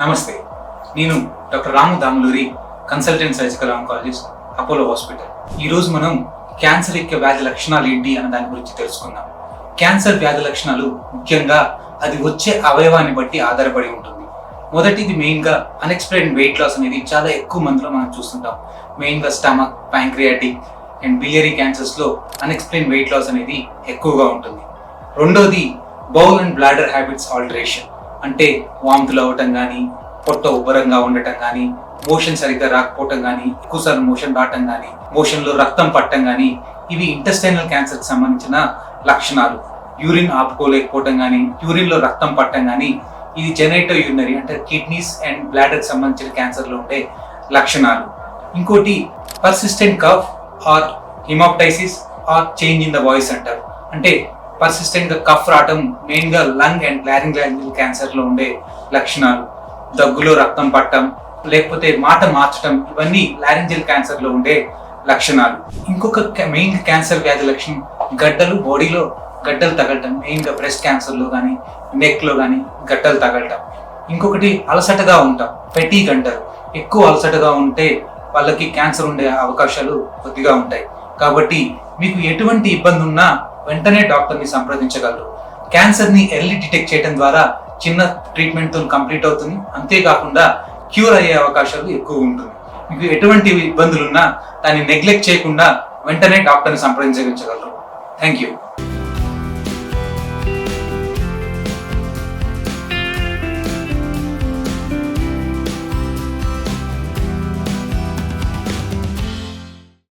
నమస్తే, నేను doctor Ramu Damuluri, consultant surgical oncologist, Apollo hospital. ఈరోజు మనం క్యాన్సర్ యొక్క వ్యాధి లక్షణాలు ఏంటి అన్న దాని గురించి తెలుసుకుందాం. క్యాన్సర్ వ్యాధి లక్షణాలు ముఖ్యంగా అది వచ్చే అవయవాన్ని బట్టి ఆధారపడి ఉంటుంది. మొదటిది మెయిన్గా అన్ఎక్స్ప్లెయిన్డ్ వెయిట్ లాస్ అనేది చాలా ఎక్కువ మందిలో మనం చూస్తుంటాం. మెయిన్గా స్టమక్, ప్యాంక్రియాటిక్ అండ్ బిలియరీ క్యాన్సర్స్లో అన్ఎక్స్ప్లెయిన్డ్ వెయిట్ లాస్ అనేది ఎక్కువగా ఉంటుంది. రెండోది bowel and bladder habits alteration, అంటే వాంతులు అవ్వటం కానీ, పొట్ట ఉబ్బరంగా ఉండటం కానీ, మోషన్ సరిగ్గా రాకపోవటం కానీ, ఎక్కువసార్లు మోషన్ రావటం కానీ, మోషన్లో రక్తం పట్టడం కానీ, ఇవి ఇంటెస్టైనల్ క్యాన్సర్కి సంబంధించిన లక్షణాలు. యూరిన్ ఆపుకోలేకపోవటం కానీ, యూరిన్లో రక్తం పట్టడం కానీ, ఇది జెనైటో యూరినరీ అంటే కిడ్నీస్ అండ్ బ్లాడర్కి సంబంధించిన క్యాన్సర్లో ఉండే లక్షణాలు. ఇంకోటి persistent cough or haemoptysis or change in the voice అంటారు. అంటే పర్సిస్టెంట్ గా కఫ్ రావటం మెయిన్ గా లంగ్ అండ్ లారింజియల్ క్యాన్సర్ లో ఉండే లక్షణాలు. దగ్గులో రక్తం పట్టడం, లేకపోతే మాట మార్చడం, ఇవన్నీ లారింజియల్ క్యాన్సర్ లో ఉండే లక్షణాలు. ఇంకొక మెయిన్ క్యాన్సర్ వ్యాధి లక్షణం గడ్డలు, బాడీలో గడ్డలు తగలటం, మెయిన్ గా బ్రెస్ట్ క్యాన్సర్ లో కానీ, నెక్ లో కానీ గడ్డలు తగలటం. ఇంకొకటి అలసటగా ఉంటాం, ఫెటీగ్ అంటారు. ఎక్కువ అలసటగా ఉంటే వాళ్ళకి క్యాన్సర్ ఉండే అవకాశాలు కొద్దిగా ఉంటాయి. కాబట్టి మీకు ఎటువంటి ఇబ్బంది ఉన్నా వెంటనే డాక్టర్ని సంప్రదించగలరు. క్యాన్సర్ని ఎర్లీ డిటెక్ట్ చేయడం ద్వారా చిన్న ట్రీట్మెంట్తో కంప్లీట్ అవుతుంది. అంతేకాకుండా క్యూర్ అయ్యే అవకాశాలు ఎక్కువ ఉంటుంది. మీకు ఎటువంటి ఇబ్బందులున్నా దాన్ని నెగ్లెక్ట్ చేయకుండా వెంటనే డాక్టర్ని సంప్రదించగలరు. Thank you.